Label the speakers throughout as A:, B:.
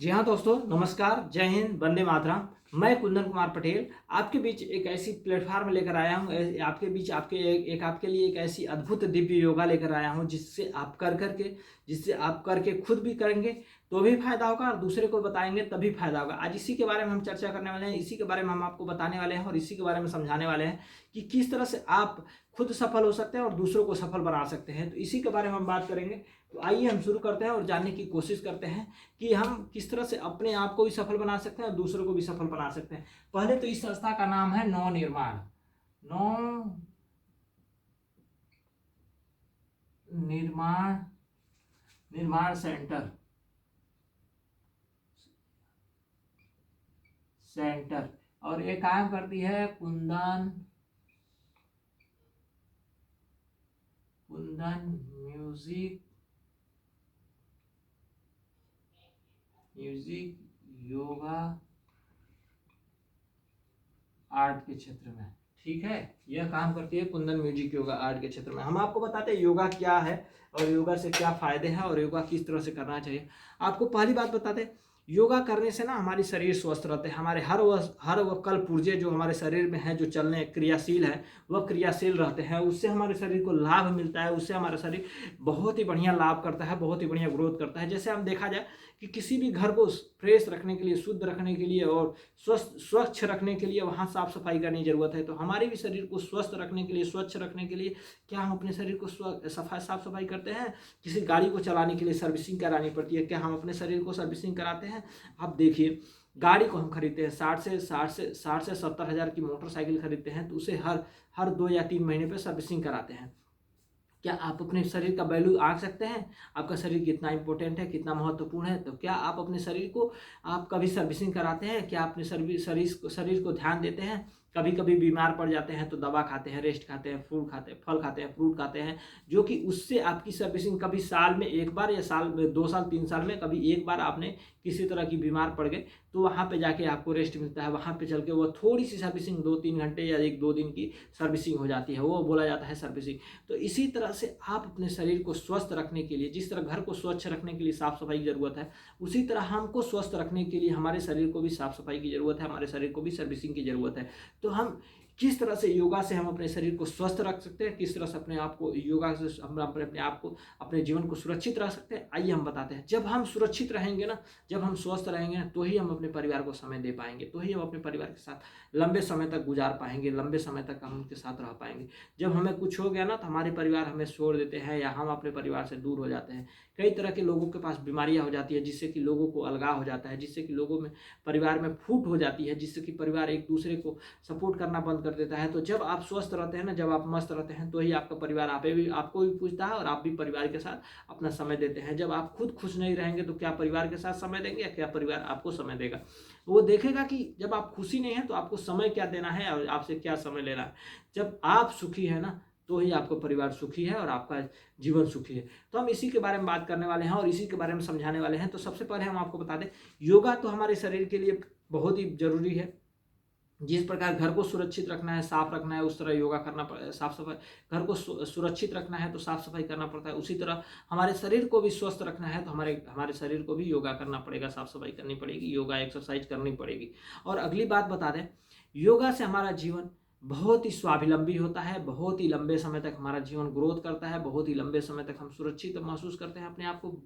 A: जी हाँ दोस्तों, नमस्कार, जय हिंद, वंदे मातरम। मैं कुंदन कुमार पटेल आपके बीच एक ऐसी प्लेटफार्म लेकर आया हूँ, आपके बीच आपके लिए एक ऐसी अद्भुत दिव्य योगा लेकर आया हूँ जिससे आप करके खुद भी करेंगे तो भी फायदा होगा और दूसरे को बताएंगे तभी फायदा होगा। आज इसी के बारे में हम चर्चा करने वाले हैं, इसी के बारे में हम आपको बताने वाले हैं और इसी के बारे में समझाने वाले हैं कि किस तरह से आप खुद सफल हो सकते हैं और दूसरों को सफल बना सकते हैं। तो इसी के बारे में हम बात करेंगे। तो आइए हम शुरू करते हैं और जानने की कोशिश करते हैं कि हम किस तरह से अपने आप को भी सफल बना सकते हैं और दूसरों को भी सफल बना सकते हैं। पहले तो इस संस्था का नाम है निर्माण निर्माण सेंटर और ये काम करती है कुंदन म्यूजिक योगा आर्ट के क्षेत्र में। ठीक है, यह काम करती है कुंदन म्यूजिक योगा आर्ट के क्षेत्र में। हम आपको बताते हैं योगा क्या है और योगा से क्या फायदे हैं और योगा किस तरह से करना चाहिए। आपको पहली बात बताते हैं, योगा करने से ना हमारी शरीर स्वस्थ रहते हैं। हमारे हर वह कल पुर्जे जो हमारे शरीर में है, जो चलने क्रियाशील है, वह क्रियाशील रहते हैं। उससे हमारे शरीर को लाभ मिलता है, उससे हमारा शरीर बहुत ही बढ़िया लाभ करता है, बहुत ही बढ़िया ग्रोथ करता है। जैसे हम देखा जाए कि किसी भी घर को फ्रेश रखने के लिए, शुद्ध रखने के लिए और स्वच्छ रखने के लिए वहाँ साफ सफाई करने की जरूरत है। तो हमारे भी शरीर को स्वस्थ रखने के लिए, स्वच्छ रखने के लिए क्या हम अपने शरीर को साफ सफाई करते हैं? किसी गाड़ी को चलाने के लिए सर्विसिंग करानी पड़ती है, क्या हम अपने शरीर को सर्विसिंग कराते हैं? आप देखिए, गाड़ी को हम खरीदते हैं 60 से 70 हज़ार की मोटरसाइकिल खरीदते हैं, तो उसे हर 2 या 3 महीने पे सर्विसिंग कराते हैं। क्या आप अपने शरीर का वैल्यू आंक सकते हैं? आपका शरीर कितना इंपॉर्टेंट है, कितना महत्वपूर्ण है? तो क्या आप अपने शरीर को आप कभी सर्विसिंग कराते हैं? क्या अपने शरीर को ध्यान देते हैं? कभी कभी बीमार पड़ जाते हैं तो दवा खाते हैं, रेस्ट खाते हैं, फल खाते हैं, फ्रूट खाते हैं, जो कि उससे आपकी सर्विसिंग कभी साल में एक बार या साल में 2 साल 3 साल में कभी एक बार आपने किसी तरह की बीमार पड़ गए तो वहाँ पे जाके आपको रेस्ट मिलता है। वहाँ पे चल के वो थोड़ी सी सर्विसिंग 2-3 घंटे या 1-2 दिन की सर्विसिंग हो जाती है, वो बोला जाता है सर्विसिंग। तो इसी तरह से आप अपने शरीर को स्वस्थ रखने के लिए, जिस तरह घर को स्वच्छ रखने के लिए साफ सफाई की जरूरत है, उसी तरह हमको स्वस्थ रखने के लिए हमारे शरीर को भी साफ सफाई की जरूरत है, हमारे शरीर को भी सर्विसिंग की जरूरत है। तो हम किस तरह से योगा से हम अपने शरीर को स्वस्थ रख सकते हैं, किस तरह से अपने आप को योगा से हम अपने आप को, अपने जीवन को सुरक्षित रख सकते हैं, आइए हम बताते हैं। जब हम सुरक्षित रहेंगे ना, जब हम स्वस्थ रहेंगे ना, तो ही हम अपने परिवार को समय दे पाएंगे, तो ही हम अपने परिवार के साथ लंबे समय तक गुजार पाएंगे, लंबे समय तक हम उनके साथ रह पाएंगे। जब हमें कुछ हो गया ना तो हमारे परिवार हमें छोड़ देते हैं या हम अपने परिवार से दूर हो जाते हैं। कई तरह के लोगों के पास बीमारियां हो जाती है, जिससे कि लोगों को अलगाव हो जाता है, जिससे कि लोगों में परिवार में फूट हो जाती है, जिससे कि परिवार एक दूसरे को सपोर्ट करना बंद कर देता है। तो जब आप स्वस्थ रहते हैं ना, जब आप मस्त रहते हैं, तो ही आपका परिवार आपको भी पूछता है और आप भी परिवार के साथ अपना समय देते हैं। जब आप खुद खुश नहीं रहेंगे तो क्या परिवार के साथ समय देंगे या क्या परिवार आपको समय देगा? वो देखेगा कि जब आप खुशी नहीं है तो आपको समय क्या देना है और आपसे क्या समय लेना है। जब आप सुखी है ना, तो ही आपका परिवार सुखी है और आपका जीवन सुखी है। तो हम इसी के बारे में बात करने वाले हैं और इसी के बारे में समझाने वाले हैं। तो सबसे पहले हम आपको बता दें, योगा तो हमारे शरीर के लिए बहुत ही जरूरी है। जिस प्रकार घर को सुरक्षित रखना है, साफ रखना है, उस तरह योगा करना पड़ता, साफ सफाई, घर को सुरक्षित रखना है तो साफ सफाई करना पड़ता है। उसी तरह हमारे शरीर को भी स्वस्थ रखना है तो हमारे शरीर को भी योगा करना पड़ेगा, साफ सफाई करनी पड़ेगी, योगा एक्सरसाइज करनी पड़ेगी। और अगली बात बता दें, योगा से हमारा जीवन बहुत ही स्वावलंबी होता है, बहुत ही लंबे समय तक हमारा जीवन ग्रोथ करता है, बहुत ही लंबे समय तक हम सुरक्षित महसूस करते हैं अपने आप को,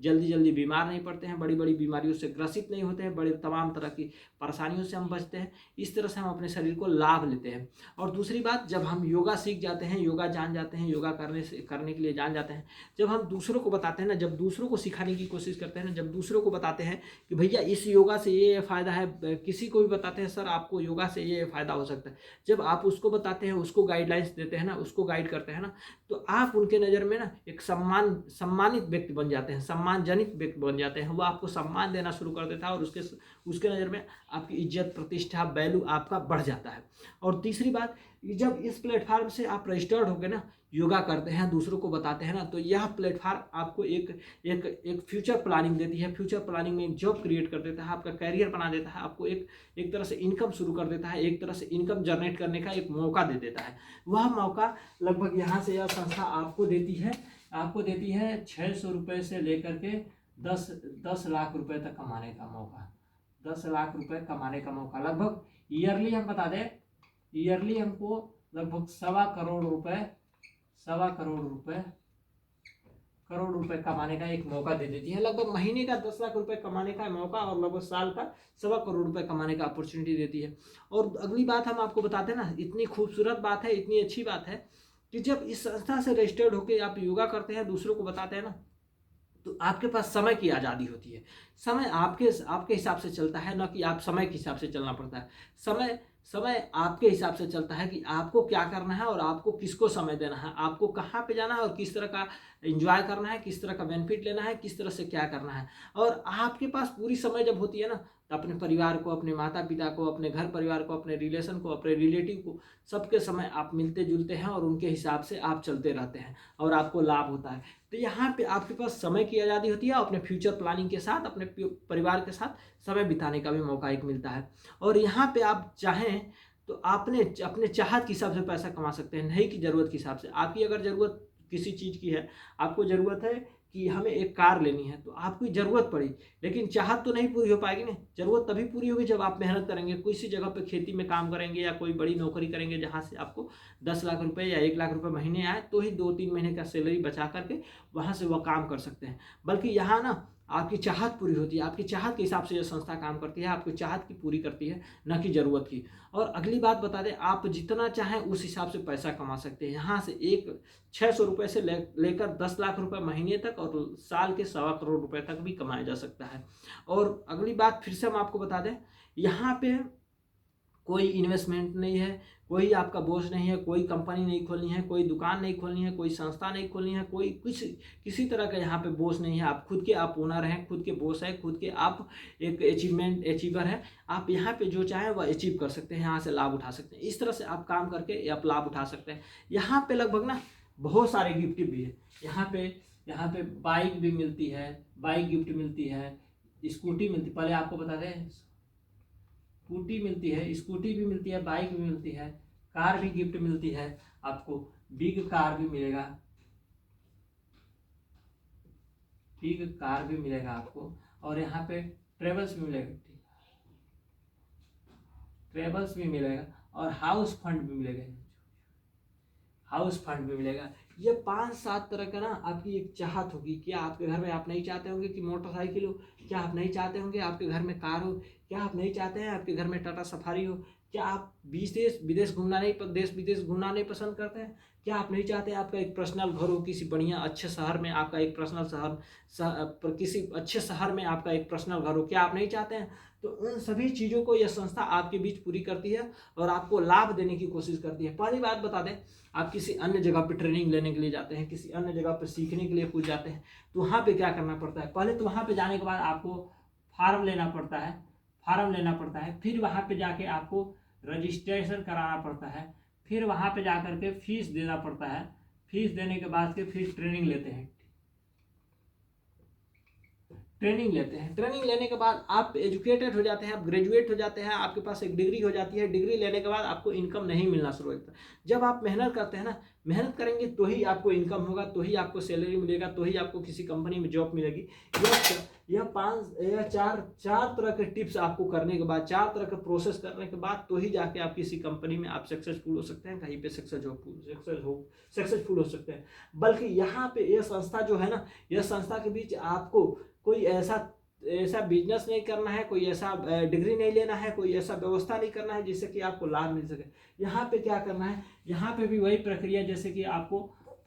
A: जल्दी बीमार नहीं पड़ते हैं, बड़ी बड़ी बीमारियों से ग्रसित नहीं होते हैं, बड़े तमाम तरह की परेशानियों से हम बचते हैं। इस तरह से हम अपने शरीर को लाभ लेते हैं। और दूसरी बात, जब हम योगा सीख जाते हैं, योगा जान जाते हैं, योगा करने के लिए जान जाते हैं, जब हम दूसरों को बताते हैं ना, जब दूसरों को सिखाने की कोशिश करते हैं ना, जब दूसरों को बताते हैं कि भैया इस योगा से ये फ़ायदा है, किसी को भी बताते हैं सर आपको योगा से ये फ़ायदा हो सकता है, जब आप उसको बताते हैं, उसको गाइडलाइंस देते हैं ना, उसको गाइड करते हैं ना, तो आप उनके नज़र में ना एक सम्मानित व्यक्ति बन जाते हैं, सम्मानजनित व्यक्ति बन जाते हैं। वो आपको सम्मान देना शुरू कर देता है और उसके नज़र में आपकी इज्जत, प्रतिष्ठा, वैल्यू आपका बढ़ जाता है। और तीसरी बात, जब इस प्लेटफार्म से आप रजिस्टर्ड होकर ना योगा करते हैं, दूसरों को बताते हैं ना, तो यह प्लेटफार्म आपको एक फ्यूचर प्लानिंग देती है। फ्यूचर प्लानिंग में एक जॉब क्रिएट कर देता है, आपका कैरियर बना देता है, आपको एक तरह से इनकम शुरू कर देता है, एक तरह से इनकम जनरेट करने का एक मौका दे देता है। वह मौका लगभग यहाँ से यह संस्था आपको देती है 600 रुपये से लेकर के 10 लाख रुपए तक कमाने का मौका, 10 लाख रुपए कमाने का मौका। लगभग ईयरली हम बता दें, ईयरली हमको लगभग 1.25 करोड़ रुपए कमाने का एक मौका दे देती है। लगभग महीने का 10 लाख रुपए कमाने का मौका और लगभग साल का 1.25 करोड़ रुपए कमाने का अपॉर्चुनिटी देती है। और अगली बात हम आपको बताते हैं ना, इतनी खूबसूरत बात है, इतनी अच्छी बात है कि जब इस संस्था से रजिस्टर्ड होकर आप योगा करते हैं, दूसरों को बताते हैं ना, तो आपके पास समय की आज़ादी होती है। समय आपके हिसाब से चलता है, ना कि आप समय के हिसाब से चलना पड़ता है। समय आपके हिसाब से चलता है कि आपको क्या करना है और आपको किसको समय देना है, आपको कहाँ पे जाना है और किस तरह का एंजॉय करना है, किस तरह का बेनिफिट लेना है, किस तरह से क्या करना है। और आपके पास पूरी समय जब होती है ना, तो अपने परिवार को, अपने माता पिता को, अपने घर परिवार को, अपने रिलेशन को, अपने रिलेटिव को, सबके समय आप मिलते जुलते हैं और उनके हिसाब से आप चलते रहते हैं और आपको लाभ होता है। तो यहाँ पे आपके पास समय की आज़ादी होती है, अपने फ्यूचर प्लानिंग के साथ, अपने परिवार के साथ समय बिताने का भी मौका एक मिलता है। और यहाँ पे आप चाहें तो आपने अपने चाहत के हिसाब से पैसा कमा सकते हैं, नहीं कि ज़रूरत के हिसाब से। आपकी अगर ज़रूरत किसी चीज़ की है, आपको ज़रूरत है कि हमें एक कार लेनी है, तो आपको ज़रूरत पड़ी, लेकिन चाहत तो नहीं पूरी हो पाएगी ना। ज़रूरत तभी पूरी होगी जब आप मेहनत करेंगे, किसी जगह पे खेती में काम करेंगे या कोई बड़ी नौकरी करेंगे जहाँ से आपको 10 लाख रुपए या 1 लाख रुपए महीने आए, तो ही 2-3 महीने का सैलरी बचा करके वहाँ से वह काम कर सकते हैं। बल्कि यहाँ ना आपकी चाहत पूरी होती है, आपकी चाहत के हिसाब से यह संस्था काम करती है, आपकी चाहत की पूरी करती है, न कि ज़रूरत की। और अगली बात बता दें, आप जितना चाहें उस हिसाब से पैसा कमा सकते हैं। यहाँ से 600 रुपये से लेकर 10 लाख रुपए महीने तक और साल के 1.25 करोड़ रुपए तक भी कमाया जा सकता है। और अगली बात फिर से हम आपको बता दें, यहाँ पे कोई इन्वेस्टमेंट नहीं है, कोई आपका बोझ नहीं है, कोई कंपनी नहीं खोलनी है, कोई दुकान नहीं खोलनी है, कोई संस्था नहीं खोलनी है, कोई कुछ किसी तरह का यहाँ पे बोझ नहीं है। आप खुद के आप ओनर हैं, खुद के बॉस हैं, खुद के आप एक अचीवर हैं। आप यहाँ पे जो चाहें वह अचीव कर सकते हैं, यहाँ से लाभ उठा सकते हैं। इस तरह से आप काम करके आप लाभ उठा सकते हैं। यहाँ पे लगभग ना बहुत सारे गिफ्ट भी है। यहाँ पे बाइक भी मिलती है, बाइक गिफ्ट मिलती है, स्कूटी मिलती, पहले आपको बता दें, स्कूटी मिलती है, स्कूटी भी मिलती है, बाइक भी मिलती है, कार भी गिफ्ट मिलती है आपको, बिग कार भी मिलेगा, बिग कार भी मिलेगा आपको। और यहाँ पे ट्रेवल्स भी मिलेगा, ट्रेवल्स भी मिलेगा और हाउस फंड भी मिलेगा, हाउस फंड भी मिलेगा। ये 5-7 तरह का ना आपकी एक चाहत होगी। क्या आपके घर में आप नहीं चाहते होंगे कि मोटरसाइकिल हो? क्या आप नहीं चाहते होंगे आपके घर में कार हो? क्या आप नहीं चाहते हैं आपके घर में टाटा सफारी हो? क्या आप देश विदेश घूमना नहीं पसंद करते हैं? क्या आप नहीं चाहते आपका एक पर्सनल घर हो किसी बढ़िया अच्छे शहर में, आपका एक पर्सनल किसी अच्छे शहर में आपका एक पर्सनल घर हो? क्या आप नहीं चाहते हैं? तो उन सभी चीज़ों को यह संस्था आपके बीच पूरी करती है और आपको लाभ देने की कोशिश करती है। पहली बात बता दें, आप किसी अन्य जगह पर ट्रेनिंग लेने के लिए जाते हैं, किसी अन्य जगह पर सीखने के लिए कुछ जाते हैं, तो वहाँ पे क्या करना पड़ता है? पहले तो वहाँ पे जाने के बाद आपको फार्म लेना पड़ता है, फिर वहाँ पे जाके आपको रजिस्ट्रेशन कराना पड़ता है, फिर वहाँ पे जा करके फीस देना पड़ता है, फीस देने के बाद के फिर ट्रेनिंग लेते हैं, ट्रेनिंग लेने के बाद आप एजुकेटेड हो जाते हैं, आप ग्रेजुएट हो जाते हैं, आपके पास एक डिग्री हो जाती है। डिग्री लेने के बाद आपको इनकम नहीं मिलना शुरू होता। जब आप मेहनत करते हैं ना, मेहनत करेंगे तो ही आपको इनकम होगा, तो ही आपको सैलरी मिलेगा, तो ही आपको किसी कंपनी में जॉब मिलेगी। यह चार तरह के टिप्स आपको करने के बाद, 4 तरह के प्रोसेस करने के बाद तो ही जाके आप किसी कंपनी में आप सक्सेसफुल हो सकते हैं, कहीं पे सक्सेसफुल हो सकते हैं। बल्कि यहाँ पे यह संस्था जो है ना, यह संस्था के बीच आपको कोई ऐसा बिजनेस नहीं करना है, कोई ऐसा डिग्री नहीं लेना है, कोई ऐसा व्यवस्था नहीं करना है जिससे कि आपको लाभ मिल सके। यहाँ पे क्या करना है, यहाँ पे भी वही प्रक्रिया, जैसे कि आपको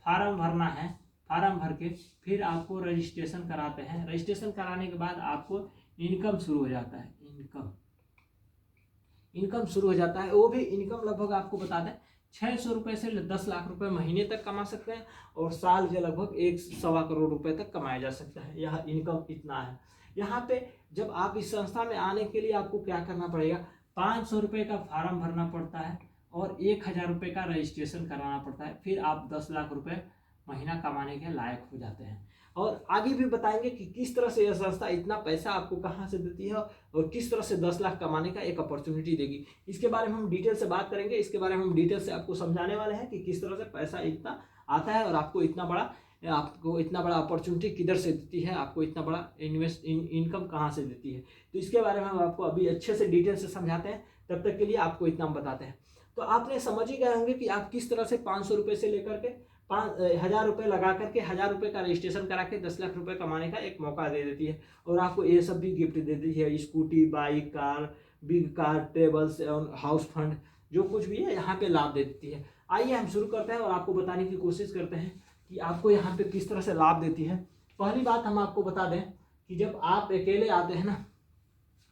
A: फार्म भरना है, फार्म भर के फिर आपको रजिस्ट्रेशन कराते हैं, रजिस्ट्रेशन कराने के बाद आपको इनकम शुरू हो जाता है, इनकम शुरू हो जाता है। वो भी इनकम लगभग आपको बता दें 600 रुपये से 10 लाख रुपए महीने तक कमा सकते हैं और साल के लगभग 1.25 करोड़ रुपए तक कमाया जा सकता है। यह इनकम इतना है। यहाँ पे जब आप इस संस्था में आने के लिए आपको क्या करना पड़ेगा, 500 रुपये का फार्म भरना पड़ता है और 1000 रुपये का रजिस्ट्रेशन कराना पड़ता है, फिर आप 10 लाख रुपये महीना कमाने के लायक हो जाते हैं। और आगे भी बताएंगे कि किस तरह से यह संस्था इतना पैसा आपको कहाँ से देती है और किस तरह से 10 लाख कमाने का एक अपॉर्चुनिटी देगी। इसके बारे में हम डिटेल से बात करेंगे, इसके बारे में हम डिटेल से आपको समझाने वाले हैं कि किस तरह से पैसा इतना आता है और आपको इतना बड़ा आपको इतना बड़ा अपॉर्चुनिटी किधर से देती है, आपको इतना बड़ा इनकम कहाँ से देती है। तो इसके बारे में हम आपको अभी अच्छे से डिटेल से समझाते हैं। तब तक के लिए आपको इतना हम बताते हैं। तो आपने समझ ही गए होंगे कि आप किस तरह से 500 रुपये से लेकर के 1000 रुपये लगा करके 1000 रुपये का रजिस्ट्रेशन करा के 10 लाख रुपये कमाने का एक मौका दे देती है। और आपको ये सब भी गिफ्ट दे देती है, scooty, bike, car, big car, tables, house fund, जो कुछ भी है यहाँ पे लाभ दे देती है। आइए हम शुरू करते हैं और आपको बताने की कोशिश करते हैं कि आपको यहाँ पे किस तरह से लाभ देती है। पहली बात हम आपको बता दें कि जब आप अकेले आते हैं ना,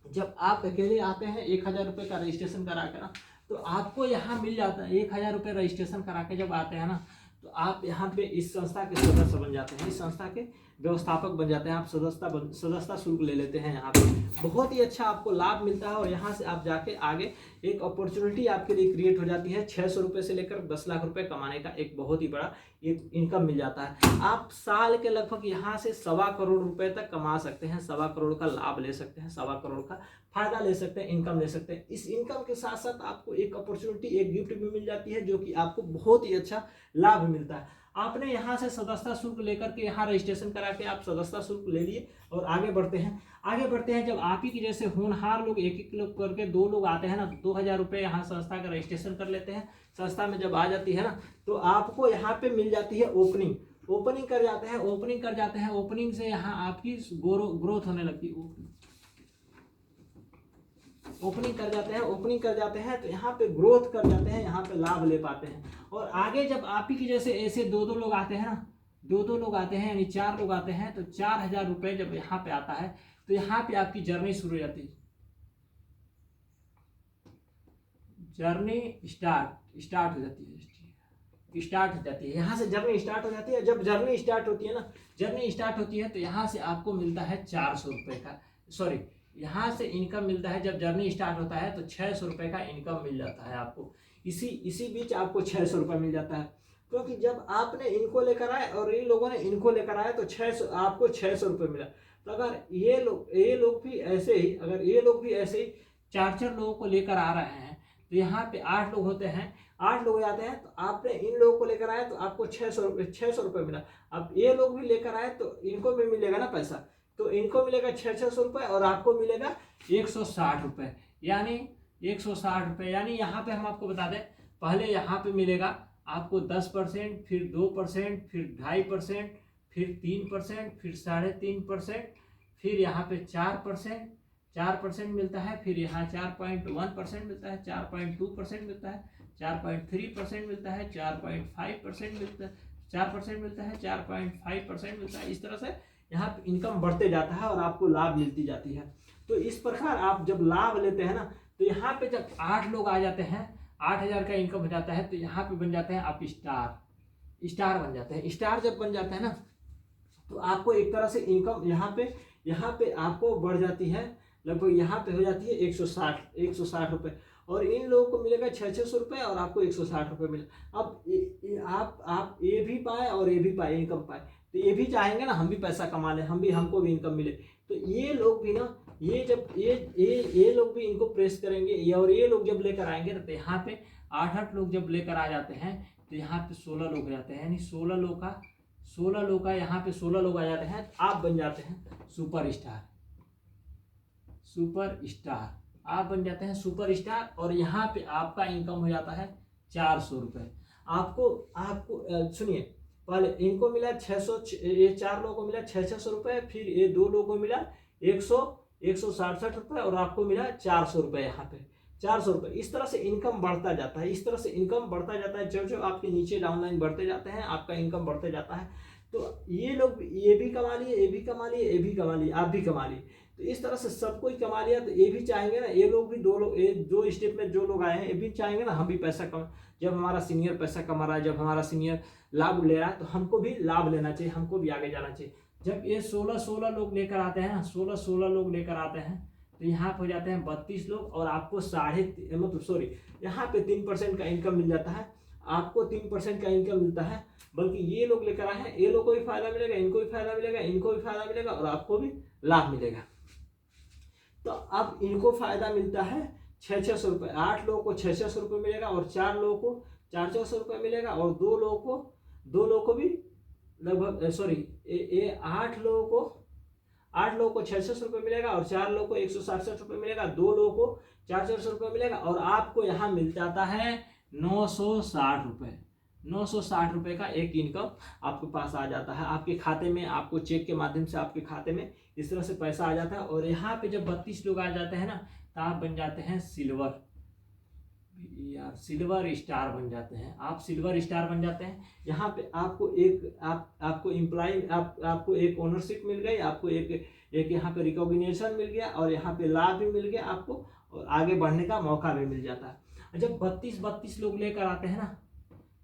A: जब आप अकेले आते हैं 1000 रुपये का रजिस्ट्रेशन करा कर ना, तो आपको यहाँ मिल जाता है 1000 रुपये रजिस्ट्रेशन करा के जब आते हैं ना, तो आप यहाँ पे इस संस्था के सदस्य बन जाते हैं, इस संस्था के व्यवस्थापक बन जाते हैं, आप सदस्यता शुल्क ले लेते हैं। यहाँ पे बहुत ही अच्छा आपको लाभ मिलता है और यहाँ से आप जाके आगे एक अपॉर्चुनिटी आपके लिए क्रिएट हो जाती है। 600 रुपये से लेकर 10 लाख रुपए कमाने का एक बहुत ही बड़ा एक इनकम मिल जाता है। आप साल के लगभग यहाँ से 1.25 करोड़ रुपए तक कमा सकते हैं, 1.25 करोड़ का लाभ ले सकते हैं, 1.25 करोड़ का फायदा ले सकते हैं, इनकम ले सकते हैं। इस इनकम के साथ साथ आपको एक अपॉर्चुनिटी, एक गिफ्ट भी मिल जाती है, जो कि आपको बहुत ही अच्छा लाभ मिलता है। आपने यहाँ से सदस्यता शुल्क लेकर के यहाँ रजिस्ट्रेशन करा के आप सदस्यता शुल्क ले लिए और आगे बढ़ते हैं। जब आप ही की जैसे होनहार लोग एक लोग करके 2 लोग आते हैं ना, 2000 रुपये यहाँ संस्था का रजिस्ट्रेशन कर लेते हैं। संस्था में जब आ जाती है ना, तो आपको यहाँ पे मिल जाती है ओपनिंग कर जाते हैं। ओपनिंग से यहाँ आपकी ग्रोथ होने लगती है। ओपनिंग कर जाते हैं तो यहाँ पे ग्रोथ कर जाते हैं, यहाँ पे लाभ ले पाते हैं। और आगे जब आप ही की जैसे ऐसे 2 लोग आते हैं ना, 2 लोग आते हैं, यानी 4 लोग आते हैं, तो 4000 रुपये जब यहाँ पे आता है, तो यहाँ पे आपकी जर्नी शुरू हो जाती है। जर्नी स्टार्ट हो जाती है, यहाँ से जर्नी स्टार्ट हो जाती है। जब जर्नी स्टार्ट होती है तो यहाँ से आपको मिलता है 400 रुपये का, सॉरी, यहाँ से इनकम मिलता है। जब जर्नी स्टार्ट होता है तो 600 रुपये का इनकम मिल जाता है आपको। इसी बीच आपको 600 रुपये मिल जाता है, क्योंकि जब आपने इनको लेकर आए और इन लोगों ने इनको लेकर आए तो 600 आपको 600 रुपये मिला। तो अगर ये लोग भी ऐसे ही 4 लोगों को लेकर आ रहे हैं, तो यहाँ पे 8 लोग होते हैं, 8 लोग जाते हैं, तो आपने इन लोगों को लेकर आए तो आपको 600 रुपये मिला। अब ये लोग भी लेकर आए तो इनको भी मिलेगा ना पैसा, तो इनको मिलेगा 600 रुपये और आपको मिलेगा 160 रुपये, यानी 160 रुपये। यानी यहाँ पे हम आपको बता दें, पहले यहाँ पे मिलेगा आपको 10%, फिर 2%, फिर 2.5%, फिर 3%, फिर 3.5%, फिर यहाँ पे 4% मिलता है, फिर यहाँ 4.1% मिलता है, 4.2% मिलता है, 4.3% मिलता है, 4.5% मिलता है, 4% मिलता है, 4.5% मिलता है। इस तरह से यहाँ पे इनकम बढ़ते जाता है और आपको लाभ मिलती जाती है। तो इस प्रकार आप जब लाभ लेते हैं ना, तो यहाँ पे जब 8 लोग आ जाते हैं, 8000 का इनकम हो जाता है, तो यहाँ पे बन जाते हैं आप स्टार बन जाते हैं। स्टार जब बन जाते हैं ना, तो आपको एक तरह से इनकम यहाँ पे आपको बढ़ जाती है, लगभग यहाँ पे हो जाती है 160 रुपये, और इन लोगों को मिलेगा 600 रुपये और आपको 160 रुपये मिले। अब आप ये भी पाए और ये भी पाए, इनकम पाए, तो ये भी चाहेंगे ना हम भी पैसा कमा लें, हमको भी इनकम मिले। तो ये लोग भी ना, ये लोग भी इनको प्रेस करेंगे, और ये लोग जब लेकर आएंगे तो यहाँ पे 8 लोग जब लेकर आ जाते हैं, तो यहाँ पे 16 लोग हो जाते हैं, यानी 16 लोग का यहाँ पे 16 लोग आ जाते हैं, तो आप बन जाते हैं सुपरस्टार। आप बन जाते हैं सुपरस्टार, और यहाँ पे आपका इनकम हो जाता है 400 रुपये। आपको सुनिए, पहले इनको मिला 600, ये 4 लोगों को मिला 600 रुपये, फिर ये 2 लोगों को मिला 167 रुपये, और आपको मिला 400 रुपये। यहाँ पे 400 रुपये। इस तरह से इनकम बढ़ता जाता है, जो आपके नीचे डाउनलाइन बढ़ते जाते हैं, आपका इनकम बढ़ते जाता है। तो ये लोग ये भी कमा लिए, आप भी कमा लिए, तो इस तरह से सबको ही कमा लिया। तो ये भी चाहेंगे ना, ये लोग भी 2 स्टेप में जो लोग आए हैं, ये भी चाहेंगे ना हम भी पैसा कमा। जब हमारा सीनियर पैसा कमा रहा है, जब हमारा सीनियर लाभ ले रहा है, तो हमको भी लाभ लेना चाहिए, हमको भी आगे जाना चाहिए। जब ये 16 लोग लेकर आते हैं ना, 16 लोग लेकर आते हैं, तो यहाँ पे हो जाते हैं 32 लोग, और आपको यहाँ पे 3% का इनकम मिल जाता है, आपको 3% का इनकम मिलता है। बल्कि ये लोग लेकर आए हैं, ये लोग को भी फायदा मिलेगा, इनको भी फायदा मिलेगा, इनको भी फायदा मिलेगा, और आपको भी लाभ मिलेगा। तो अब इनको फायदा मिलता है 600 रुपये। 8 लोगों को 600 रुपये मिलेगा, और 4 लोगों को 400 रुपये मिलेगा, और 2 लोगों को भी लगभग सॉरी ये 8 लोगों को 600 रुपये मिलेगा और 4 लोगों को 167 रुपये मिलेगा, 2 लोगों को 400 रुपये मिलेगा और आपको यहाँ मिल जाता है 960 रुपये। 960 रुपये का एक इनकम आपके पास आ जाता है आपके खाते में, आपको चेक के माध्यम से आपके खाते में इस तरह से पैसा आ जाता है। और यहाँ पे जब 32 लोग आ जाते हैं ना तो आप बन जाते हैं सिल्वर स्टार बन जाते हैं, आप सिल्वर स्टार बन जाते हैं। यहाँ पे आपको एम्प्लॉय आपको एक ओनरशिप मिल गई, आपको एक यहाँ पे रिकॉग्निशन मिल गया और यहाँ पे लाभ भी मिल गया आपको, और आगे बढ़ने का मौका भी मिल जाता है। जब 32 लोग लेकर आते हैं ना,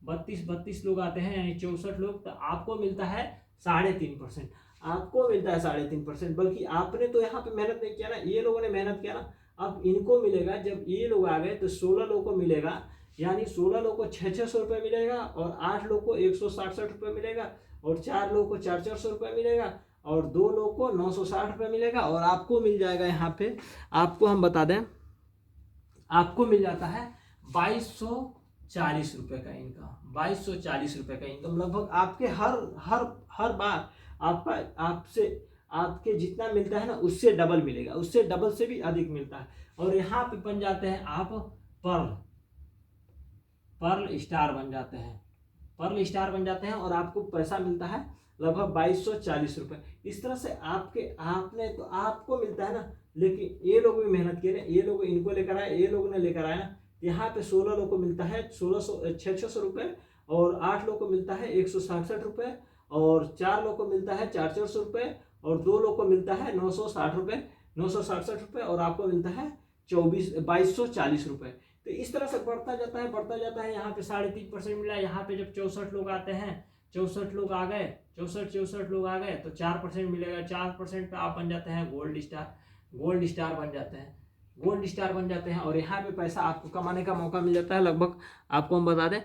A: 32 लोग आते हैं यानी 64 लोग, तो आपको मिलता है 3.5%। आपको मिलता है 3.5%, बल्कि आपने तो यहाँ पे मेहनत नहीं किया ना, ये लोगों ने मेहनत किया ना। अब इनको मिलेगा, जब ये लोग आ गए तो 16 लोगों को मिलेगा, यानी 16 लोगों को 600 रुपये मिलेगा और 8 लोगों को 167 रुपये मिलेगा और 4 लोगों को 400 रुपये मिलेगा और 2 लोगों को 960 रुपये मिलेगा। और आपको मिल जाएगा यहाँ पे, आपको हम बता दें, आपको मिल जाता है 2240 रुपये का इनकम। 2240 रुपये का इनकम लगभग आपके हर बार आपके जितना मिलता है ना उससे डबल मिलेगा, उससे डबल से भी अधिक मिलता है। और यहाँ पे बन जाते हैं आप पर्ल स्टार बन जाते हैं, पर्ल स्टार बन जाते हैं और आपको पैसा मिलता है लगभग 2240 रुपये। इस तरह से आपने तो आपको मिलता है ना, लेकिन ये लोग भी मेहनत किए, ये लोग इनको लेकर आए, ये लोग ने लेकर आए ना। यहाँ पे 16 लोगों को मिलता है 600 रुपये और 8 लोगों को मिलता है 167 रुपये और 4 लोगों को मिलता है 400 रुपये और 2 लोगों को मिलता है 960 रुपये, 967 रुपये और आपको मिलता है 2240 रुपये। तो इस तरह से बढ़ता जाता है। यहाँ पे 3.5% मिला। यहाँ पे जब 64 लोग आते हैं, 64 लोग आ गए, 64 लोग आ गए तो 4% मिलेगा। 4% पे आप बन जाते हैं गोल्ड स्टार बन जाते हैं। और यहाँ पे पैसा आपको कमाने का मौका मिल जाता है। लगभग आपको हम बता दें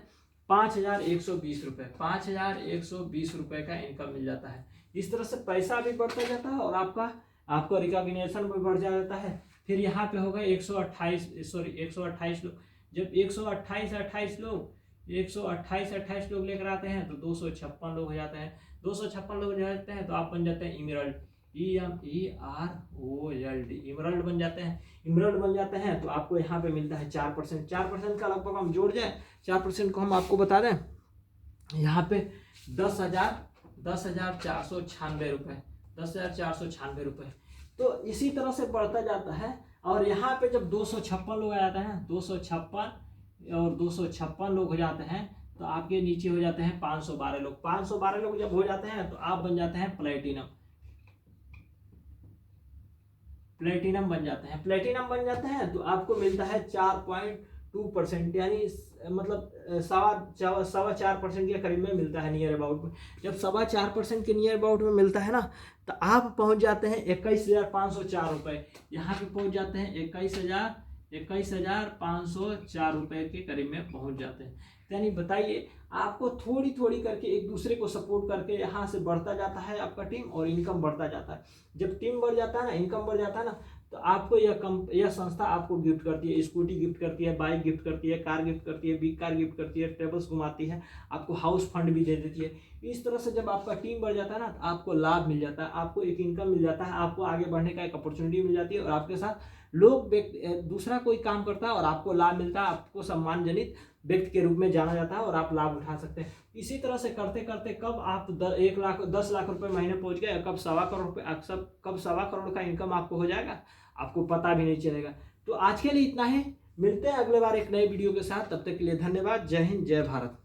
A: 5120 रुपये, 5120 रुपये का इनकम मिल जाता है। इस तरह से पैसा भी बढ़ता जाता है और आपका रिकॉग्निशन भी बढ़ जाता है। फिर यहाँ पे होगा 128 लोग। जब 128 लोग लेकर आते हैं तो 256 लोग हो जाते हैं। 256 लोग हो जाते हैं तो आप बन जाते हैं इमरल्ड, EMERALD, इमरल्ड बन जाते हैं। तो आपको यहाँ पे मिलता है 4% का लगभग हम जोड़ जाए, 4% को हम आपको बता दें, यहाँ पे 10,496 रुपये, 10,496 रुपये। तो इसी तरह से बढ़ता जाता है। और यहाँ पे जब 256 लोग आ जाते हैं, 256 लोग हो जाते हैं तो आपके नीचे हो जाते हैं 512 लोग। 512 लोग जब हो जाते हैं तो आप बन जाते हैं प्लेटिनम बन जाते हैं। तो आपको मिलता है 4.2%, यानी मतलब 4.25% के करीब में मिलता है, नियर अबाउट में। जब 4.25% के नियर अबाउट में मिलता है ना तो आप पहुंच जाते हैं 21,504 रुपये। यहाँ पे पहुंच जाते हैं 21,504 रुपये के करीब में पहुंच जाते हैं। यानी बताइए, आपको थोड़ी थोड़ी करके एक दूसरे को सपोर्ट करके यहाँ से बढ़ता जाता है आपका टीम और इनकम बढ़ता जाता है। जब टीम बढ़ जाता है ना, इनकम बढ़ जाता है ना, तो आपको यह संस्था आपको गिफ्ट करती है, स्कूटी गिफ्ट करती है, बाइक गिफ्ट करती है, कार गिफ्ट करती है, बिग कार गिफ्ट करती है, ट्रेवल्स घुमाती है, आपको हाउस फंड भी दे देती है। इस तरह से जब आपका टीम बढ़ जाता है ना तो आपको लाभ मिल जाता है, आपको एक इनकम मिल जाता है, आपको आगे बढ़ने का एक अपॉर्चुनिटी मिल जाती है और आपके साथ लोग दूसरा कोई काम करता है और आपको लाभ मिलता है, आपको सम्मानजनित व्यक्ति के रूप में जाना जाता है और आप लाभ उठा सकते हैं। इसी तरह से करते करते कब आप 10 लाख रुपए महीने पहुंच गए, कब 1.25 करोड़ रुपए, कब 1.25 करोड़ का इनकम आपको हो जाएगा, आपको पता भी नहीं चलेगा। तो आज के लिए इतना ही, मिलते हैं अगले बार एक नए वीडियो के साथ। तब तक के लिए धन्यवाद। जय हिंद, जय भारत।